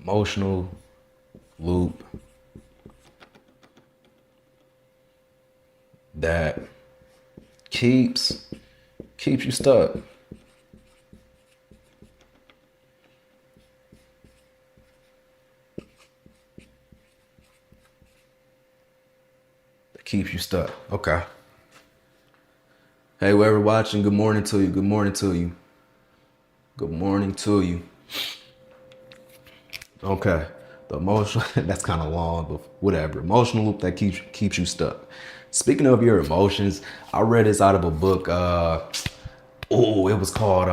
emotional loop that keeps you stuck. That keeps you stuck. Okay. Hey, whoever watching, good morning to you. Good morning to you. Good morning to you. Okay. The emotional that's kind of long, but whatever. Emotional loop that keeps you stuck. Speaking of your emotions, I read this out of a book. It was called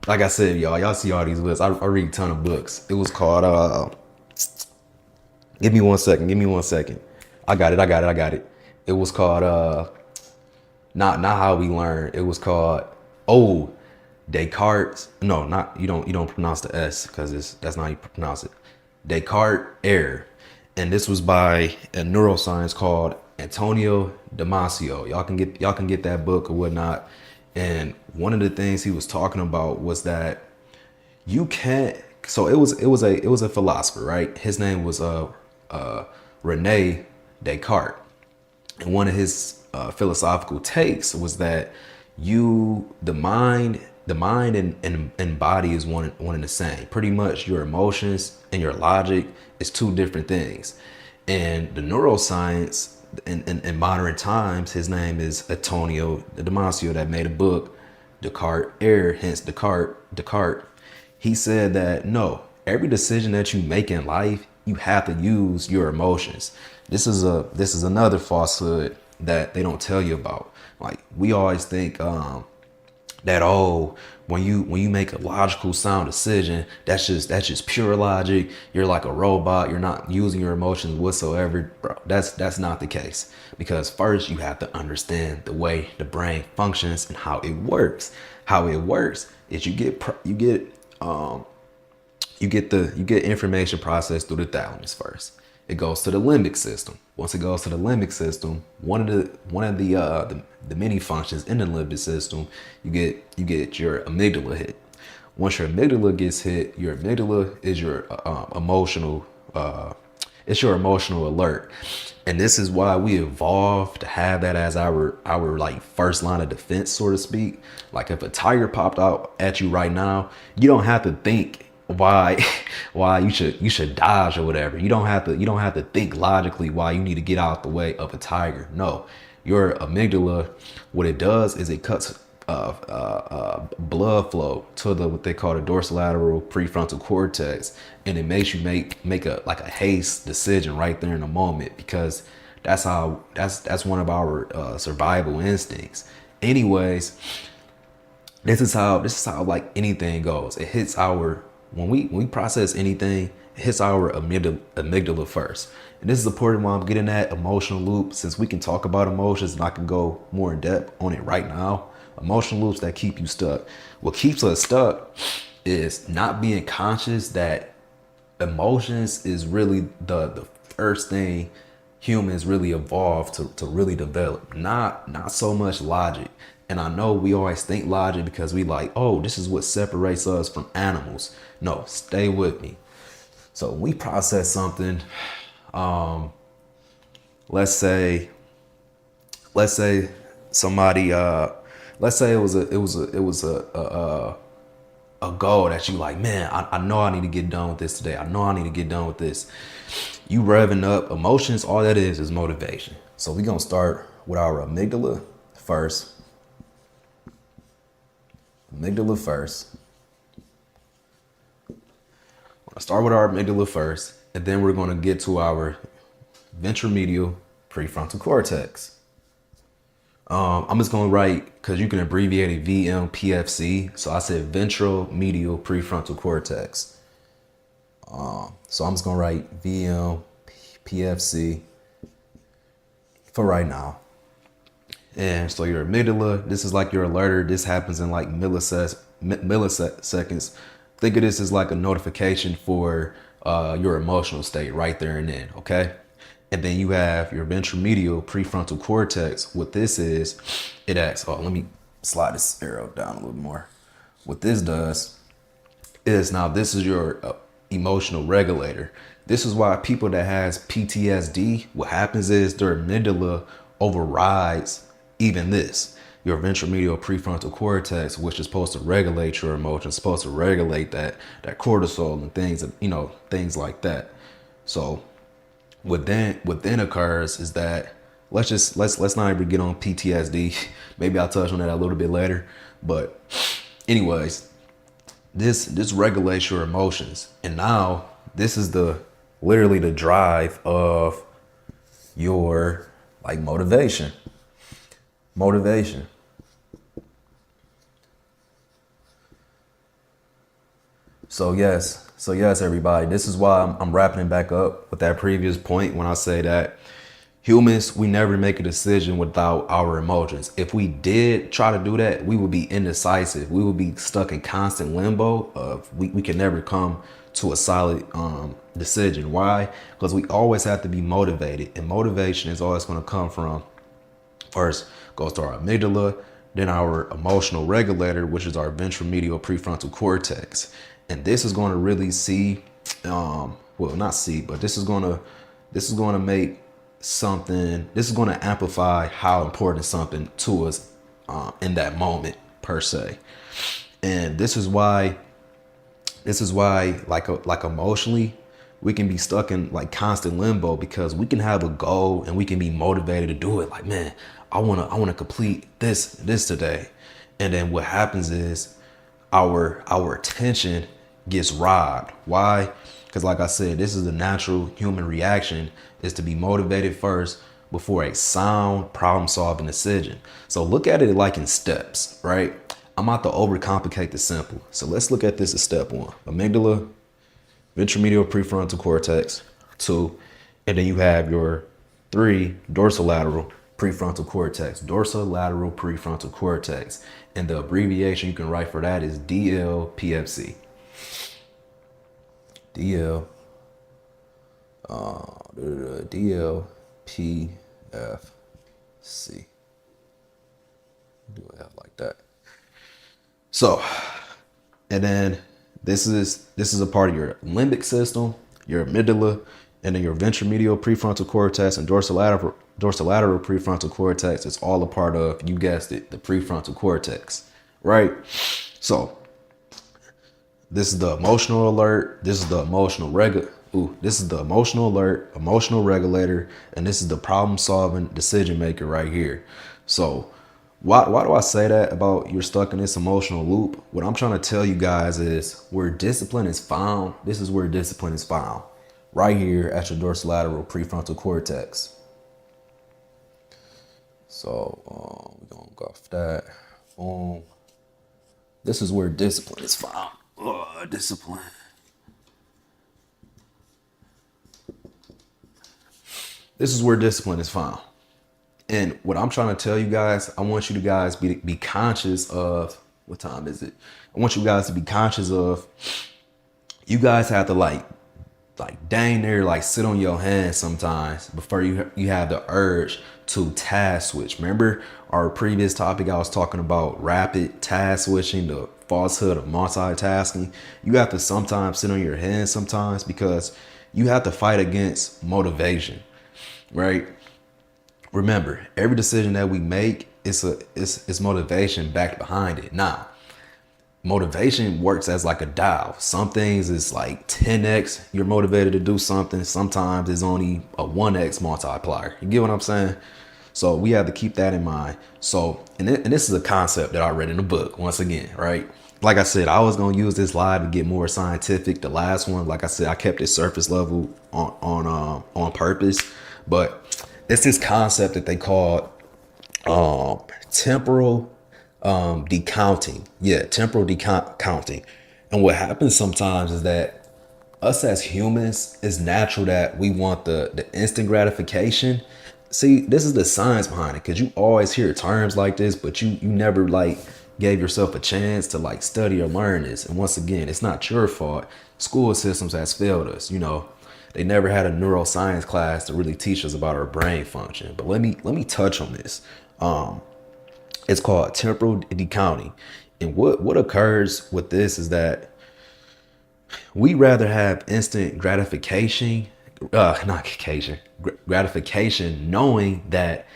like I said, y'all see all these lists. I read a ton of books. It was called give me one second, give me one second. I got it. It was called not how we learn. It was called oh Descartes. No, not you don't pronounce the S because that's not how you pronounce it. Descartes error. And this was by a neuroscience called Antonio Damasio. Y'all can get that book or whatnot. And one of the things he was talking about was that you can't. So it was a philosopher, right? His name was Rene Descartes. And one of his philosophical takes was that the mind and body is one and the same. Pretty much your emotions and your logic is two different things. And the neuroscience in modern times, his name is Antonio Damasio, that made a book, Descartes Error, hence Descartes. He said that no, every decision that you make in life, you have to use your emotions. This is another falsehood that they don't tell you about. Like we always think that when you make a logical sound decision, that's just pure logic. You're like a robot. You're not using your emotions whatsoever, bro. That's not the case, because first you have to understand the way the brain functions and how it works. How it works is you get information processed through the thalamus first. It goes to the limbic system. Once it goes to the limbic system, one of the many functions in the limbic system, you get your amygdala hit. Once your amygdala gets hit, your amygdala is your emotional it's your emotional alert. And this is why we evolved to have that as our like first line of defense, so to speak. Like if a tiger popped out at you right now, you don't have to think why why you should dodge or whatever. You don't have to think logically why you need to get out the way of a tiger. No, your amygdala, what it does is it cuts blood flow to the what they call the dorsolateral prefrontal cortex, and it makes you make a like a haste decision right there in the moment, because that's one of our survival instincts. Anyways, this is how like anything goes. It hits our when we process anything, it hits our amygdala first. And this is important why I'm getting that emotional loop, since we can talk about emotions and I can go more in depth on it right now. Emotional loops that keep you stuck. What keeps us stuck is not being conscious that emotions is really the first thing humans really evolved to really develop. Not so much logic. And I know we always think logic because we like, oh, this is what separates us from animals. No, stay with me. So when we process something, let's say let's say somebody let's say it was a goal that you like, man, I know I need to get done with this today. I know I need to get done with this. You revving up emotions, all that is motivation. So we're gonna start with our amygdala first. Amygdala first. We're gonna start with our amygdala first, and then we're gonna get to our ventromedial prefrontal cortex. I'm just gonna write, because you can abbreviate it VMPFC. So I said ventral medial prefrontal cortex. So I'm just gonna write VMPFC for right now. And so your amygdala, this is like your alerter. This happens in like milliseconds. Think of this as like a notification for your emotional state right there and then, okay? And then you have your ventromedial prefrontal cortex. What this is, it acts, oh, let me slide this arrow down a little more. What this does is, now this is your emotional regulator. This is why people that has PTSD, what happens is their amygdala overrides even this. Your ventromedial prefrontal cortex, which is supposed to regulate your emotions, supposed to regulate that cortisol and things, things like that. So what then occurs is that let's not even get on PTSD. Maybe I'll touch on that a little bit later. But anyways, this regulates your emotions. And now this is literally the drive of your like motivation. So yes, everybody. This is why I'm wrapping it back up with that previous point when I say that humans, we never make a decision without our emotions. If we did try to do that, we would be indecisive. We would be stuck in constant limbo of we can never come to a solid decision. Why? Because we always have to be motivated, and motivation is always going to come from, first goes to our amygdala, then our emotional regulator, which is our ventromedial prefrontal cortex. And this is going to really this is going to make something, this is going to amplify how important something to us in that moment per se. And this is why like emotionally we can be stuck in like constant limbo, because we can have a goal and we can be motivated to do it. Like, man, I want to complete this today. And then what happens is our attention gets robbed. Why? Because like I said, this is the natural human reaction, is to be motivated first before a sound problem solving decision. So look at it like in steps, right? I'm about to overcomplicate the simple. So let's look at this as step one: amygdala, ventromedial prefrontal cortex, 2, and then you have your 3, dorsolateral prefrontal cortex. Dorsolateral prefrontal cortex. And the abbreviation you can write for that is DLPFC. DLPFC. Do it like that. So, and then this is a part of your limbic system, your amygdala, and then your ventromedial prefrontal cortex and dorsolateral prefrontal cortex. It's all a part of, you guessed it, the prefrontal cortex, right? So this is the emotional alert. This is the this is the emotional alert, emotional regulator, and this is the problem solving decision maker right here. So why do I say that about you're stuck in this emotional loop? What I'm trying to tell you guys is where discipline is found. This is where discipline is found, right here at your dorsolateral prefrontal cortex. So we're gonna go off that. Boom. This is where discipline is found. Discipline. This is where discipline is found. And what I'm trying to tell you guys, I want you to guys be conscious of, what time is it? I want you guys to be conscious of, you guys have to like dang near like sit on your hands sometimes before you have the urge to task switch. Remember our previous topic, I was talking about rapid task switching, the falsehood of multitasking. You have to sometimes sit on your hands sometimes, because you have to fight against motivation, right? Remember, every decision that we make is motivation backed behind it. Now, motivation works as like a dial. Some things is like 10x you're motivated to do something. Sometimes it's only a 1x multiplier. You get what I'm saying? So we have to keep that in mind. So, and this is a concept that I read in the book once again, right? Like I said, I was going to use this live to get more scientific. The last one, like I said, I kept it surface level on purpose, but it's this concept that they call temporal decounting. Yeah, temporal decounting. And what happens sometimes is that us as humans, it's natural that we want the instant gratification. See, this is the science behind it, because you always hear terms like this, but you never like gave yourself a chance to like study or learn this. And once again, it's not your fault. School systems has failed us. They never had a neuroscience class to really teach us about our brain function. But let me touch on this. It's called temporal decounting. And what occurs with this is that We rather have instant gratification, not occasion, gratification, knowing that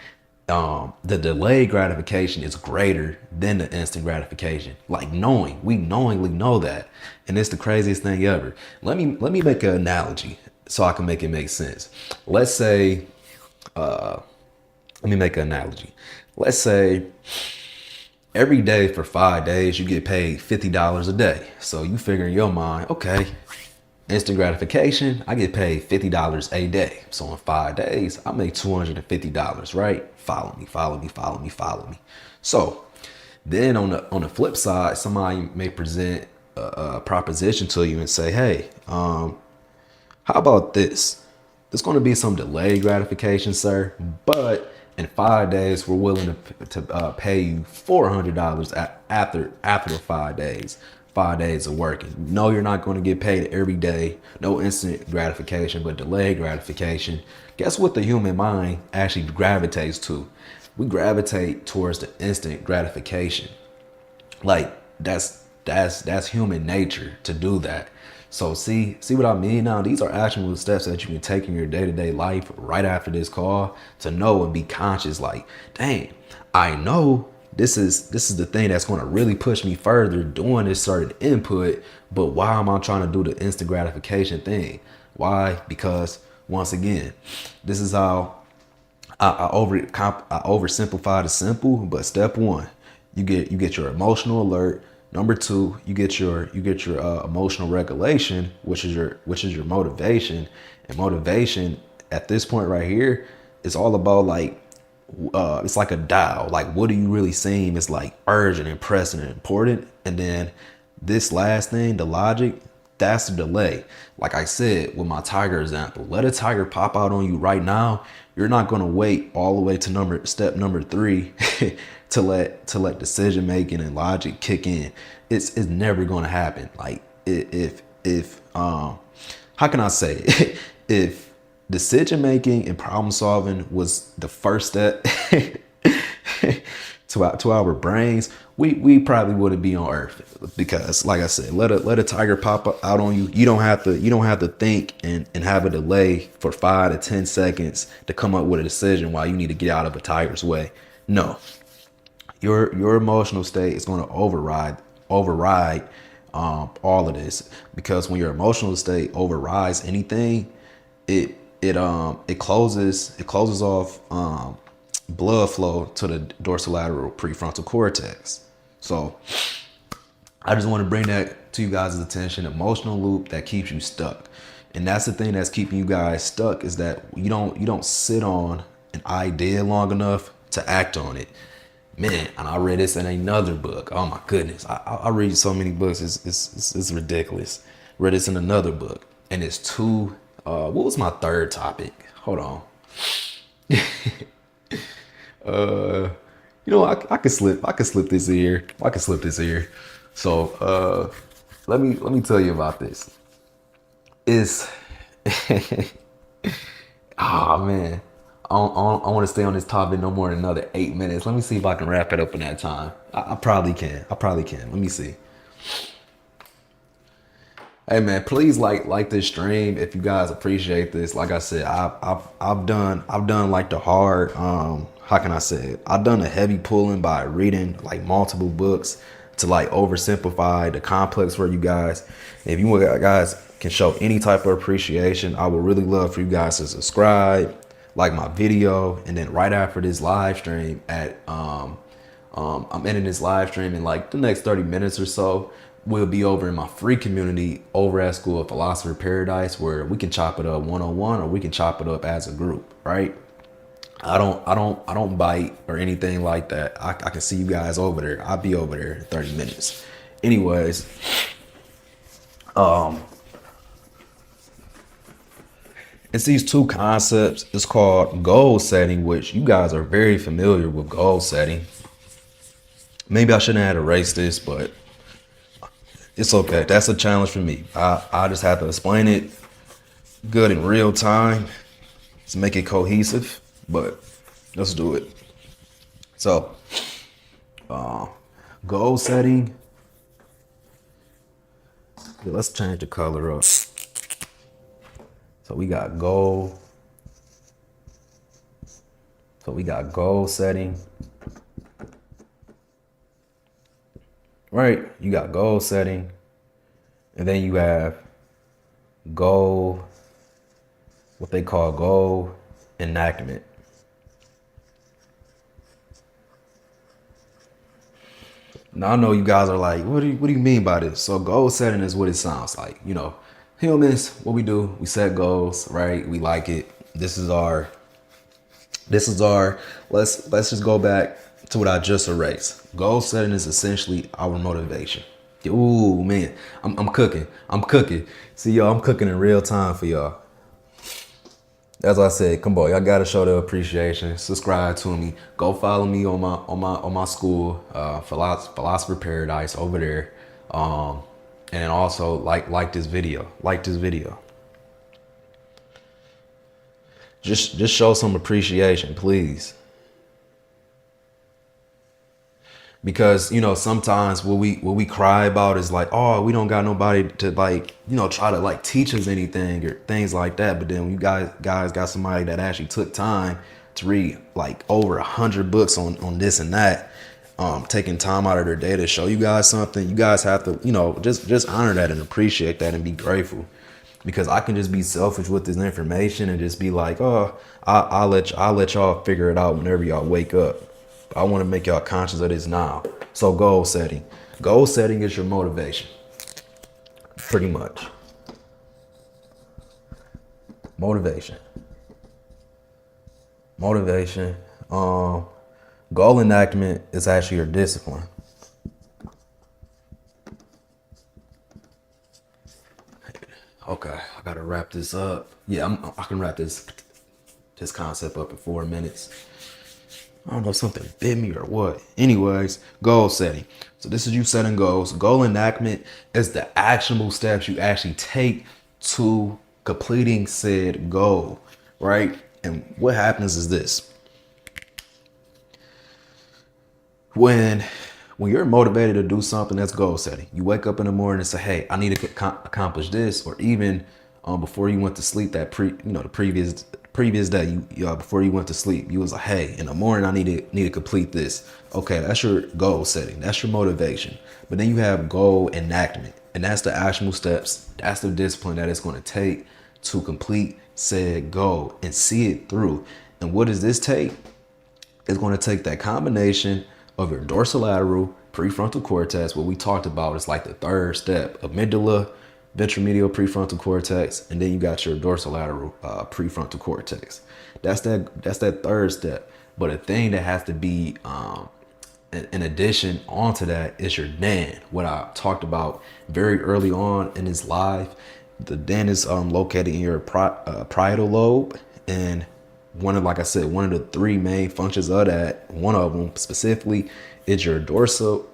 the delayed gratification is greater than the instant gratification. Like knowing, we knowingly know that, and it's the craziest thing ever. Let me make an analogy so I can make it make sense. Let's say, let me make an analogy. Let's say every day for 5 days you get paid $50 a day. So you figure in your mind, okay, instant gratification, I get paid $50 a day. So in 5 days, I make $250, right? Follow me, follow me, follow me, follow me. So then on the flip side, somebody may present a proposition to you and say, hey, how about this? There's going to be some delayed gratification, sir, but in 5 days, we're willing to pay you $400 after the 5 days. 5 days of working. No, you're not going to get paid every day. No instant gratification, but delayed gratification. Guess what the human mind actually gravitates to? We gravitate towards the instant gratification. Like that's human nature to do that. So see what I mean now? These are actionable steps that you can take in your day-to-day life right after this call to know and be conscious like, dang, I know this is the thing that's going to really push me further doing this certain input, but why am I trying to do the instant gratification thing? Why? Because once again, this is how I oversimplify the simple, but step one, you get your emotional alert. Number two, you get your emotional regulation, which is your motivation. And motivation at this point right here is all about like it's like a dial. Like what are you really seeing is like urgent and pressing and important. And then this last thing, the logic, that's the delay. Like I said with my tiger example, let a tiger pop out on you right now. You're not going to wait all the way to step number 3 to let decision making and logic kick in. It's never going to happen. Like if how can I say it? If decision making and problem solving was the first step to our brains, we probably wouldn't be on Earth, because like I said, let a tiger pop out on you. You don't have to think and have a delay for 5 to 10 seconds to come up with a decision while you need to get out of a tiger's way. No, your emotional state is going to override all of this, because when your emotional state overrides anything, it closes off blood flow to the dorsolateral prefrontal cortex. So I just want to bring that to you guys' attention. Emotional loop that keeps you stuck, and that's the thing that's keeping you guys stuck, is that you don't sit on an idea long enough to act on it. Man, and I read this in another book. Oh my goodness, I read so many books. It's ridiculous. Read this in another book, and it's two. What was my third topic? Hold on. I could slip this in here. I could slip this in here. So let me tell you about this. It's oh man. I want to stay on this topic no more than another 8 minutes. Let me see if I can wrap it up in that time. I probably can. Let me see. Hey man, please like this stream if you guys appreciate this. Like I said, I've done like the hard how can I say it? I've done a heavy pulling by reading like multiple books to like oversimplify the complex for you guys. If you guys can show any type of appreciation, I would really love for you guys to subscribe, like my video, and then right after this live stream at I'm ending this live stream in like the next 30 minutes or so. We'll be over in my free community over at School of Philosophy Paradise, where we can chop it up one-on-one, or we can chop it up as a group, right? I don't bite or anything like that. I can see you guys over there. I'll be over there in 30 minutes. Anyways, it's these two concepts. It's called goal setting, which you guys are very familiar with goal setting. Maybe I shouldn't have erased this, but it's okay. That's a challenge for me. I just have to explain it good in real time to make it cohesive, but let's do it. So, goal setting Yeah, let's change the color up. So we got goal. So we got goal setting. Right? You got goal setting. And then you have goal, what they call goal enactment. Now I know you guys are like, what do you mean by this? So goal setting is what it sounds like. You know, humans, what we do, we set goals, right? We like it. This is our let's just go back to what I just erased. Goal setting is essentially our motivation. Ooh man, I'm cooking. I'm cooking. See y'all, I'm cooking in real time for y'all. As I said, come on, y'all gotta show the appreciation. Subscribe to me. Go follow me on my school, Philosopher Paradise over there. And also like this video. Like this video. Just show some appreciation, please. Because you know sometimes what we cry about is like, oh, we don't got nobody to like, you know, try to like teach us anything or things like that. But then when you guys got somebody that actually took time to read like over 100 books on this and that, taking time out of their day to show you guys something, you guys have to, you know, just honor that and appreciate that and be grateful. Because I can just be selfish with this information and just be like, oh, I'll let y'all figure it out whenever y'all wake up. I want to make y'all conscious of this now. So goal setting. Goal setting is your motivation. Pretty much. Motivation. Motivation. Goal enactment is actually your discipline. Okay, I gotta wrap this up. Yeah, I can wrap this concept up in 4 minutes. I don't know if something bit me or what. Anyways, goal setting. So this is you setting goals. Goal enactment is the actionable steps you actually take to completing said goal, right? And what happens is this. When you're motivated to do something, that's goal setting. You wake up in the morning and say, hey, I need to accomplish this. Or even before you went to sleep the previous day, before you went to sleep, you was like, hey, in the morning I need to complete this. Okay, that's your goal setting. That's your motivation. But then you have goal enactment, and that's the actionable steps. That's the discipline that it's going to take to complete said goal and see it through. And what does this take? It's going to take that combination of your dorsolateral prefrontal cortex, what we talked about is like the third step, amygdala, ventromedial prefrontal cortex, and then you got your dorsolateral prefrontal cortex. That's that third step. But a thing that has to be in addition onto that is your DAN. What I talked about very early on in this live, the DAN is located in your parietal lobe, and like I said, one of the three main functions of that, one of them specifically, is your dorsal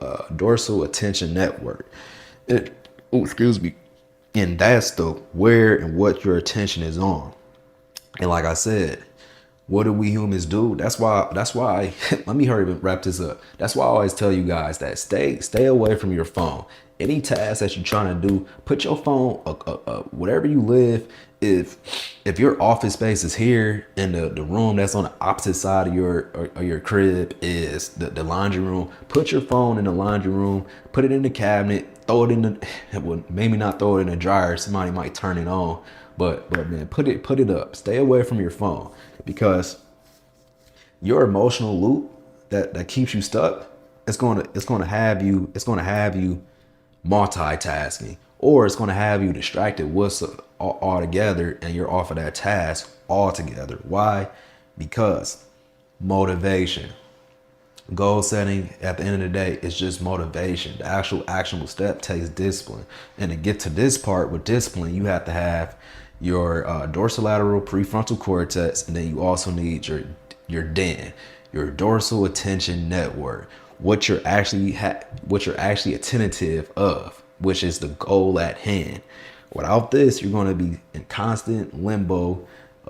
attention network. Excuse me. And that's the where and what your attention is on. And like I said, what do we humans do? That's why let me hurry and wrap this up. That's why I always tell you guys that stay away from your phone. Any task that you're trying to do, put your phone wherever you live. If your office space is here and the room that's on the opposite side of your crib is the laundry room, put your phone in the laundry room, put it in the cabinet, throw it in the, well, maybe not throw it in the dryer. Somebody might turn it on, but man, put it up. Stay away from your phone, because your emotional loop that keeps you stuck, it's gonna have you multitasking, or it's gonna have you distracted all together, and you're off of that task altogether. Why? Because motivation. Goal setting at the end of the day is just motivation. The actual actionable step takes discipline. And to get to this part with discipline, you have to have your dorsolateral prefrontal cortex, and then you also need your DAN, your dorsal attention network, what you're actually attentive of, which is the goal at hand. Without this, you're going to be in constant limbo,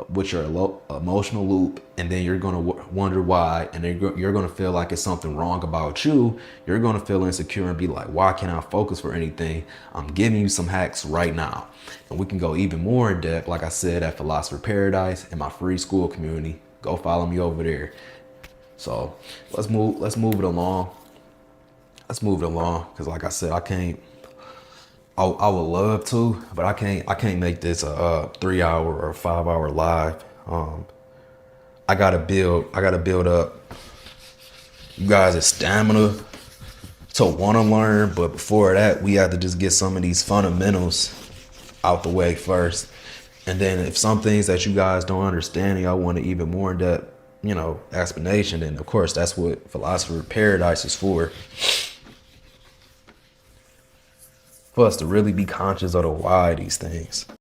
with your emotional loop, and then you're going to wonder why, and then you're going to feel like it's something wrong about you. You're going to feel insecure and be like, why can't I focus for anything? I'm giving you some hacks right now, and we can go even more in depth, like I said, at Philosopher Paradise in my free school community. Go follow me over there. So let's move it along. Let's move it along, because like I said, I would love to, but I can't make this a 3 hour or 5 hour live. I gotta build up you guys' stamina to want to learn. But before that, we have to just get some of these fundamentals out the way first. And then if some things that you guys don't understand and y'all want to even more in depth, explanation, then of course that's what Philosopher Paradise is for us to really be conscious of the why of these things.